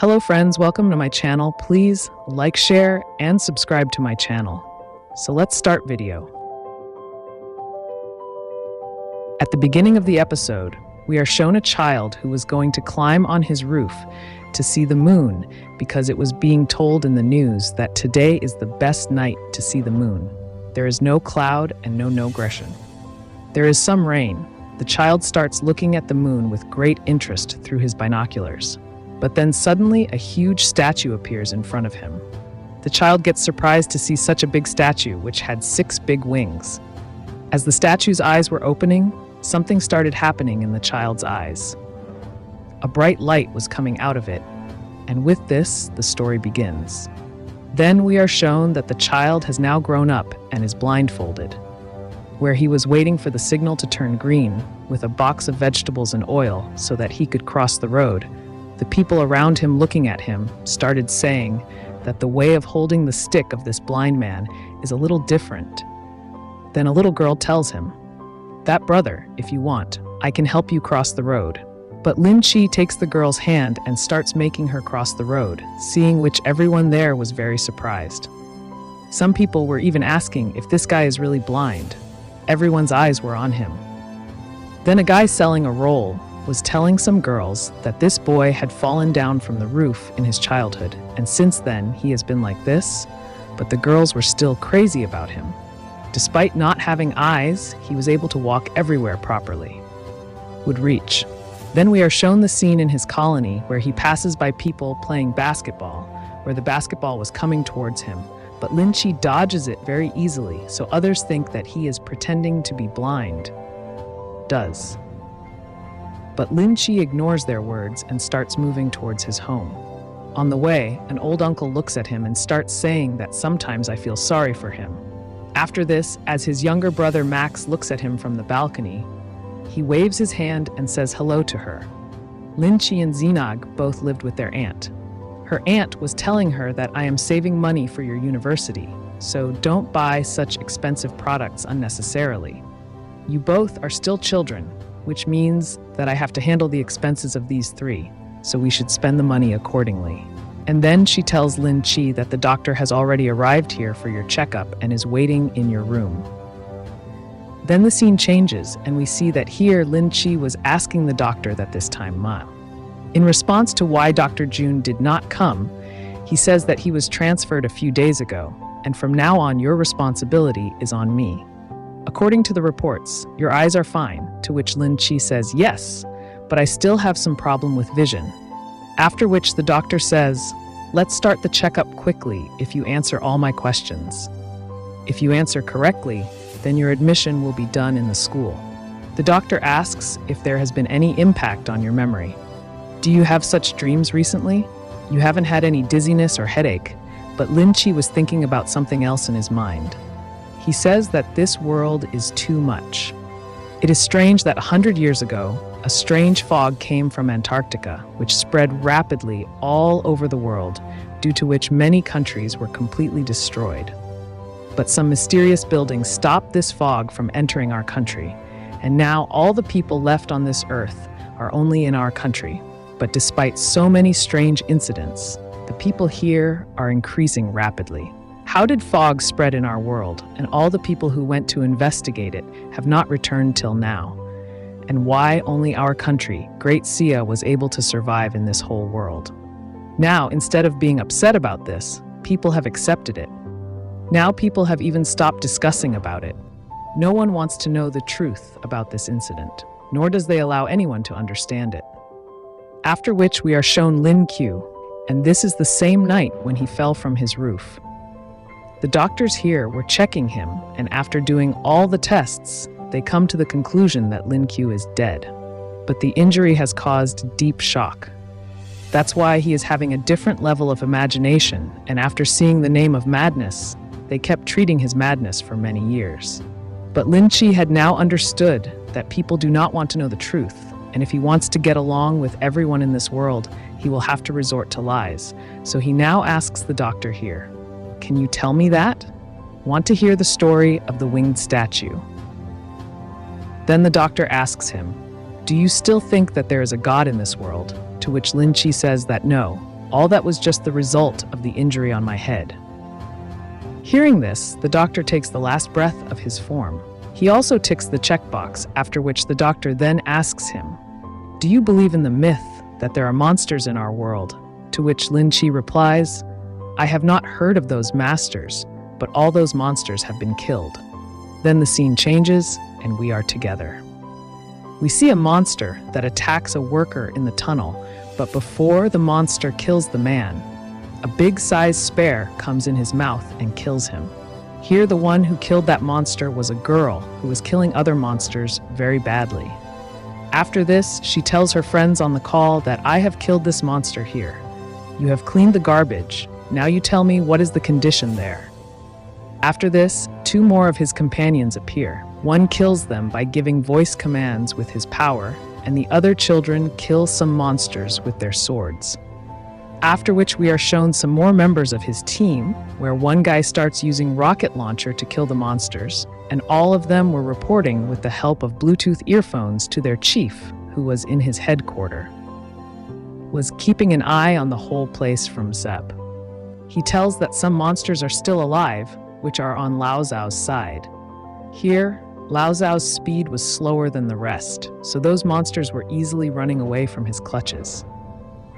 Hello friends, welcome to my channel. Please like, share, and subscribe to my channel. So let's start video. At the beginning of the episode, we are shown a child who was going to climb on his roof to see the moon because it was being told in the news that today is the best night to see the moon. There is no cloud and no aggression. There is some rain. The child starts looking at the moon with great interest through his binoculars. But then suddenly a huge statue appears in front of him. The child gets surprised to see such a big statue, which had 6 big wings. As the statue's eyes were opening, something started happening in the child's eyes. A bright light was coming out of it, and with this, the story begins. Then we are shown that the child has now grown up and is blindfolded. Where he was waiting for the signal to turn green with a box of vegetables and oil so that he could cross the road, the people around him looking at him started saying that the way of holding the stick of this blind man is a little different. Then a little girl tells him, "That brother, if you want, I can help you cross the road." But Lin Chi takes the girl's hand and starts making her cross the road, seeing which everyone there was very surprised. Some people were even asking if this guy is really blind. Everyone's eyes were on him. Then a guy selling a roll was telling some girls that this boy had fallen down from the roof in his childhood, and since then he has been like this, but the girls were still crazy about him. Despite not having eyes, he was able to walk everywhere properly. Would reach. Then we are shown the scene in his colony where he passes by people playing basketball, where the basketball was coming towards him, but Lin Chi dodges it very easily, so others think that he is pretending to be blind. Does. But Lin Chi ignores their words and starts moving towards his home. On the way, an old uncle looks at him and starts saying that sometimes I feel sorry for him. After this, as his younger brother Max looks at him from the balcony, he waves his hand and says hello to her. Lin Chi and Xinag both lived with their aunt. Her aunt was telling her that I am saving money for your university, so don't buy such expensive products unnecessarily. You both are still children, which means that I have to handle the expenses of these 3, so we should spend the money accordingly. And then she tells Lin Chi that the doctor has already arrived here for your checkup and is waiting in your room. Then the scene changes, and we see that here Lin Chi was asking the doctor that this time Ma. In response to why Dr. Jun did not come, he says that he was transferred a few days ago, and from now on your responsibility is on me. According to the reports, your eyes are fine, to which Lin Chi says yes, but I still have some problem with vision. After which the doctor says, let's start the checkup quickly if you answer all my questions. If you answer correctly, then your admission will be done in the school. The doctor asks if there has been any impact on your memory. Do you have such dreams recently? You haven't had any dizziness or headache, but Lin Chi was thinking about something else in his mind. He says that this world is too much. It is strange that 100 years ago, a strange fog came from Antarctica, which spread rapidly all over the world, due to which many countries were completely destroyed. But some mysterious buildings stopped this fog from entering our country, and now all the people left on this earth are only in our country. But despite so many strange incidents, the people here are increasing rapidly. How did fog spread in our world, and all the people who went to investigate it have not returned till now? And why only our country, Great Sia, was able to survive in this whole world? Now, instead of being upset about this, people have accepted it. Now people have even stopped discussing about it. No one wants to know the truth about this incident, nor does they allow anyone to understand it. After which we are shown Lin Q, and this is the same night when he fell from his roof. The doctors here were checking him, and after doing all the tests, they come to the conclusion that Lin Q is dead. But the injury has caused deep shock. That's why he is having a different level of imagination, and after seeing the name of madness, they kept treating his madness for many years. But Lin Chi had now understood that people do not want to know the truth, and if he wants to get along with everyone in this world, he will have to resort to lies. So he now asks the doctor here, "Can you tell me that? Want to hear the story of the winged statue?" Then the doctor asks him, "Do you still think that there is a God in this world?" To which Lin Chi says that no, All that was just the result of the injury on my head. Hearing this, the doctor takes the last breath of his form. He also ticks the checkbox, after which the doctor then asks him, "Do you believe in the myth that there are monsters in our world?" To which Lin Chi replies, "I have not heard of those masters, but all those monsters have been killed." Then the scene changes, and we are together. We see a monster that attacks a worker in the tunnel, but before the monster kills the man, a big-sized spear comes in his mouth and kills him. Here, the one who killed that monster was a girl who was killing other monsters very badly. After this, she tells her friends on the call that I have killed this monster here. You have cleaned the garbage. Now you tell me what is the condition there. After this, two more of his companions appear. One kills them by giving voice commands with his power, and the other children kill some monsters with their swords. After which we are shown some more members of his team, where one guy starts using rocket launcher to kill the monsters, and all of them were reporting with the help of Bluetooth earphones to their chief, who was in his headquarters, was keeping an eye on the whole place from Zep. He tells that some monsters are still alive, which are on Lao Zhao's side. Here, Lao Zhao's speed was slower than the rest, so those monsters were easily running away from his clutches.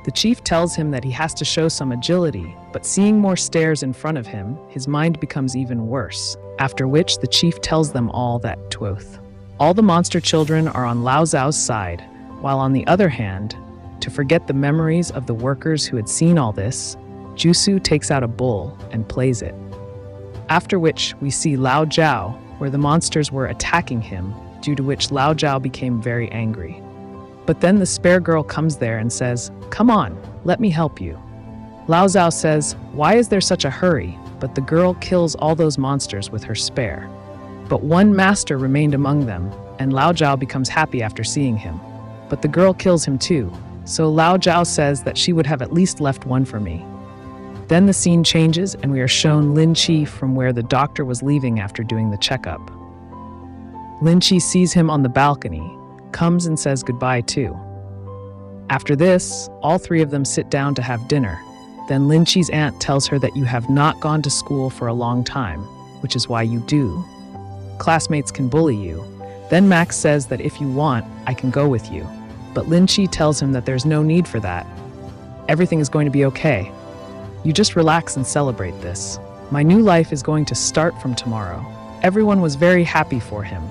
The chief tells him that he has to show some agility, but seeing more stairs in front of him, his mind becomes even worse, after which the chief tells them all that Twoth. All the monster children are on Lao Zhao's side, while on the other hand, to forget the memories of the workers who had seen all this, Jusu takes out a bull and plays it. After which we see Lao Zhao, where the monsters were attacking him, due to which Lao Zhao became very angry. But then the spare girl comes there and says, "Come on, let me help you." Lao Zhao says, "Why is there such a hurry?" But the girl kills all those monsters with her spear. But one master remained among them, and Lao Zhao becomes happy after seeing him. But the girl kills him too, so Lao Zhao says that she would have at least left one for me. Then the scene changes, and we are shown Lin Chi from where the doctor was leaving after doing the checkup. Lin Chi sees him on the balcony, comes and says goodbye too. After this, all three of them sit down to have dinner. Then Lin Chi's aunt tells her that you have not gone to school for a long time, which is why you do. Classmates can bully you. Then Max says that if you want, I can go with you. But Lin Chi tells him that there's no need for that. Everything is going to be okay. You just relax and celebrate this. My new life is going to start from tomorrow. Everyone was very happy for him.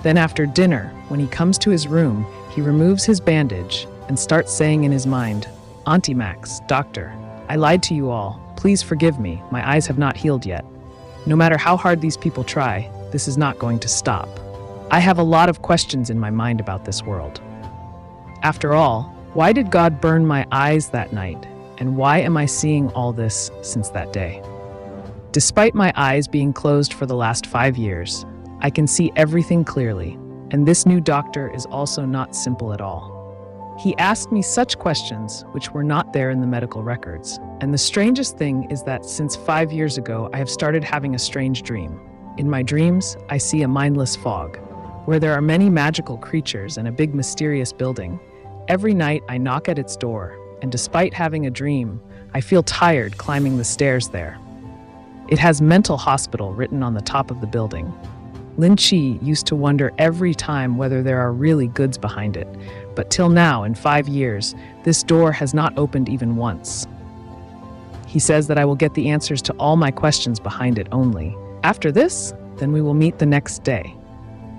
Then after dinner, when he comes to his room, he removes his bandage and starts saying in his mind, "Auntie Max, doctor, I lied to you all. Please forgive me. My eyes have not healed yet. No matter how hard these people try, this is not going to stop. I have a lot of questions in my mind about this world. After all, why did God burn my eyes that night? And why am I seeing all this since that day? Despite my eyes being closed for the last 5 years, I can see everything clearly, and this new doctor is also not simple at all. He asked me such questions which were not there in the medical records, and the strangest thing is that since 5 years ago, I have started having a strange dream. In my dreams, I see a mindless fog, where there are many magical creatures and a big mysterious building. Every night, I knock at its door, and despite having a dream, I feel tired climbing the stairs there. It has mental hospital written on the top of the building. Lin Chi used to wonder every time whether there are really goods behind it, but till now, in 5 years, this door has not opened even once. He says that I will get the answers to all my questions behind it only. After this, then we will meet the next day.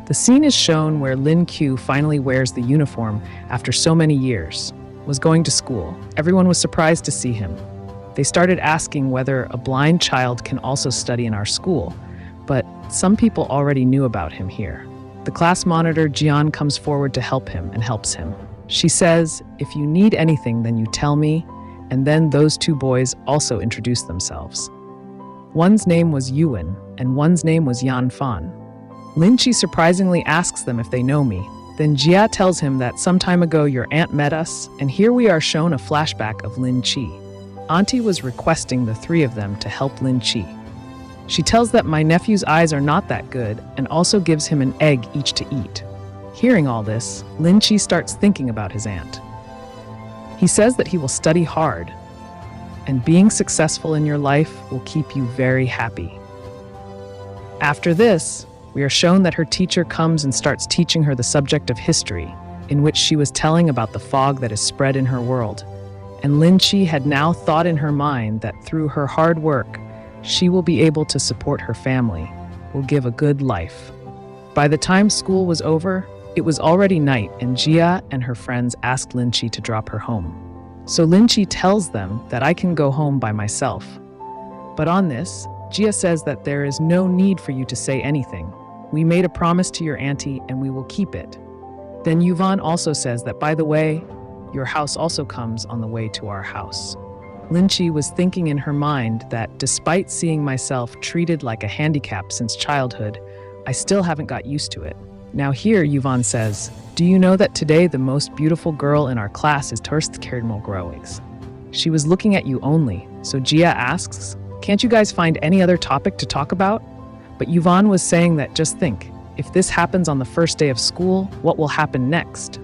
The scene is shown where Lin Q finally wears the uniform after so many years, was going to school. Everyone was surprised to see him. They started asking whether a blind child can also study in our school, but some people already knew about him here. The class monitor, Jian, comes forward to help him and helps him. She says, "If you need anything, then you tell me," and then those two boys also introduce themselves. One's name was Yuan, and one's name was Yan Fan. Lin Chi surprisingly asks them if they know me. Then Jia tells him that some time ago your aunt met us, and here we are shown a flashback of Lin Chi. Auntie was requesting the three of them to help Lin Chi. She tells that my nephew's eyes are not that good and also gives him an egg each to eat. Hearing all this, Lin Chi starts thinking about his aunt. He says that he will study hard, and being successful in your life will keep you very happy. After this, we are shown that her teacher comes and starts teaching her the subject of history, in which she was telling about the fog that is spread in her world. And Lin Chi had now thought in her mind that through her hard work, she will be able to support her family, will give a good life. By the time school was over, it was already night, and Jia and her friends asked Lin Chi to drop her home. So Lin Chi tells them that I can go home by myself. But on this, Jia says that there is no need for you to say anything. We made a promise to your auntie and we will keep it. Then Yuvan also says that, by the way, your house also comes on the way to our house. Lin Chi was thinking in her mind that despite seeing myself treated like a handicap since childhood, I still haven't got used to it. Now here, Yuvan says, do you know that today the most beautiful girl in our class is Torst Kerdmol. She was looking at you only, so Jia asks, can't you guys find any other topic to talk about? But Yuvan was saying that just think, if this happens on the first day of school, what will happen next?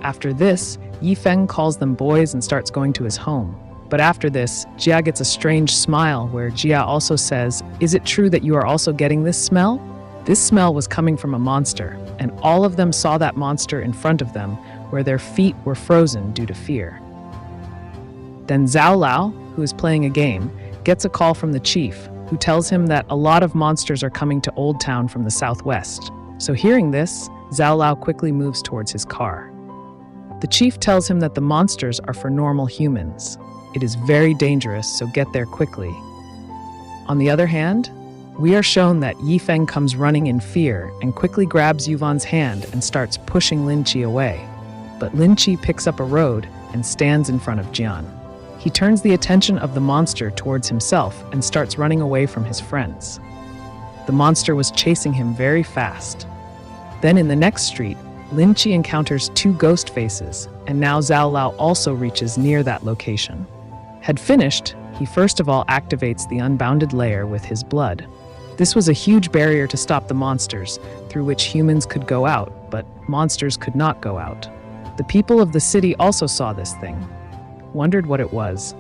After this, Yifeng calls them boys and starts going to his home. But after this, Jia gets a strange smile where Jia also says, is it true that you are also getting this smell? This smell was coming from a monster, and all of them saw that monster in front of them where their feet were frozen due to fear. Then Zhao Lao, who is playing a game, gets a call from the chief, who tells him that a lot of monsters are coming to Old Town from the southwest. So hearing this, Zhao Lao quickly moves towards his car. The chief tells him that the monsters are for normal humans. It is very dangerous, so get there quickly. On the other hand, we are shown that Yifeng comes running in fear and quickly grabs Yuvan's hand and starts pushing Lin Chi away. But Lin Chi picks up a road and stands in front of Jian. He turns the attention of the monster towards himself and starts running away from his friends. The monster was chasing him very fast. Then in the next street, Lin Chi encounters two ghost faces, and now Zhao Lao also reaches near that location. Had finished, he first of all activates the unbounded layer with his blood. This was a huge barrier to stop the monsters, through which humans could go out, but monsters could not go out. The people of the city also saw this thing, wondered what it was,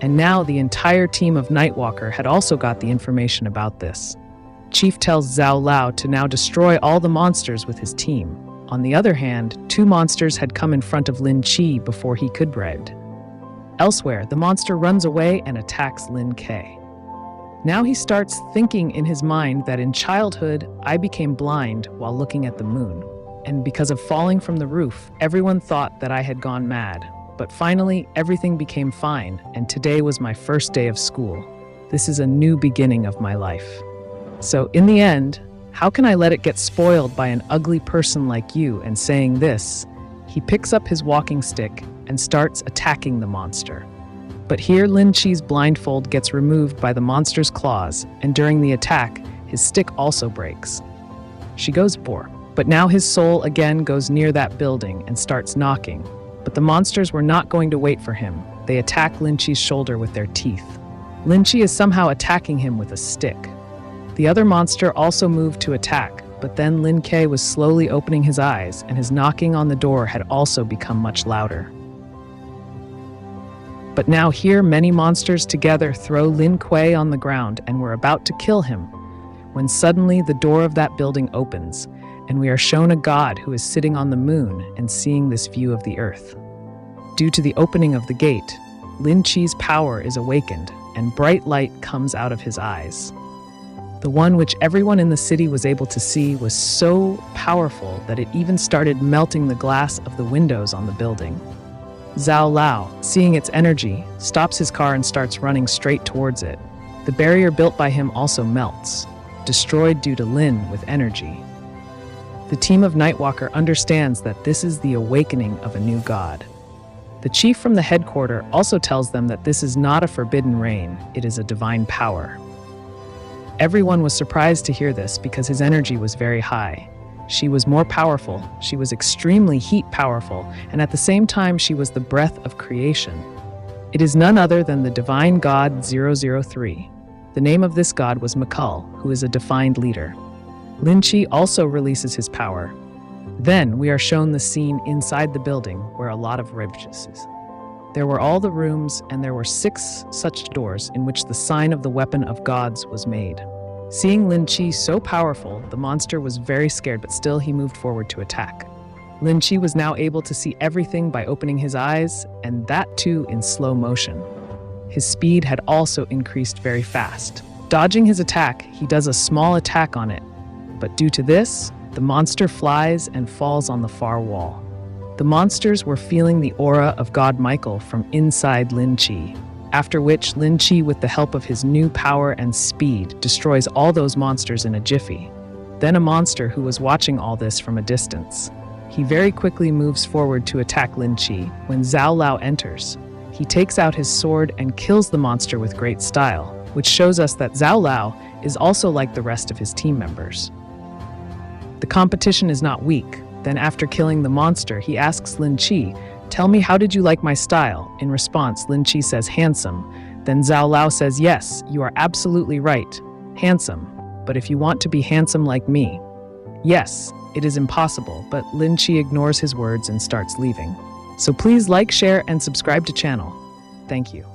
and now the entire team of Nightwalker had also got the information about this. Chief tells Zhao Lao to now destroy all the monsters with his team. On the other hand, two monsters had come in front of Lin Chi before he could bread. Elsewhere, the monster runs away and attacks Lin Ke. Now he starts thinking in his mind that in childhood, I became blind while looking at the moon. And because of falling from the roof, everyone thought that I had gone mad. But finally, everything became fine, and today was my first day of school. This is a new beginning of my life. So in the end, how can I let it get spoiled by an ugly person like you? And saying this, he picks up his walking stick and starts attacking the monster. But here Lin Chi's blindfold gets removed by the monster's claws, and during the attack, his stick also breaks. She goes for, but now his soul again goes near that building and starts knocking. But the monsters were not going to wait for him. They attack Lin Chi's shoulder with their teeth. Lin Chi is somehow attacking him with a stick. The other monster also moved to attack, but then Lin Ke was slowly opening his eyes, and his knocking on the door had also become much louder. But now here many monsters together throw Lin Kuei on the ground and were about to kill him, when suddenly the door of that building opens, and we are shown a god who is sitting on the moon and seeing this view of the earth. Due to the opening of the gate, Lin Chi's power is awakened, and bright light comes out of his eyes. The one which everyone in the city was able to see was so powerful that it even started melting the glass of the windows on the building. Zhao Lao, seeing its energy, stops his car and starts running straight towards it. The barrier built by him also melts, destroyed due to Lin with energy. The team of Nightwalker understands that this is the awakening of a new god. The chief from the headquarters also tells them that this is not a forbidden rain, it is a divine power. Everyone was surprised to hear this because his energy was very high. She was more powerful, she was extremely heat powerful, and at the same time she was the breath of creation. It is none other than the divine god 003. The name of this god was Makal, who is a defined leader. Lin Chi also releases his power. Then we are shown the scene inside the building where a lot of ribs. There were all the rooms, and there were 6 such doors in which the sign of the weapon of gods was made. Seeing Lin Chi so powerful, the monster was very scared, but still he moved forward to attack. Lin Chi was now able to see everything by opening his eyes, and that too in slow motion. His speed had also increased very fast. Dodging his attack, he does a small attack on it, but due to this, the monster flies and falls on the far wall. The monsters were feeling the aura of God Michael from inside Lin Chi, after which Lin Chi, with the help of his new power and speed, destroys all those monsters in a jiffy. Then a monster who was watching all this from a distance. He very quickly moves forward to attack Lin Chi when Zhao Lao enters. He takes out his sword and kills the monster with great style, which shows us that Zhao Lao is also like the rest of his team members. The competition is not weak. Then after killing the monster, he asks Lin Chi, "Tell me, how did you like my style?" In response, Lin Chi says, "Handsome." Then Zhao Lao says, "Yes, you are absolutely right. Handsome. But if you want to be handsome like me." Yes, it is impossible, but Lin Chi ignores his words and starts leaving. So please like, share, and subscribe to channel. Thank you.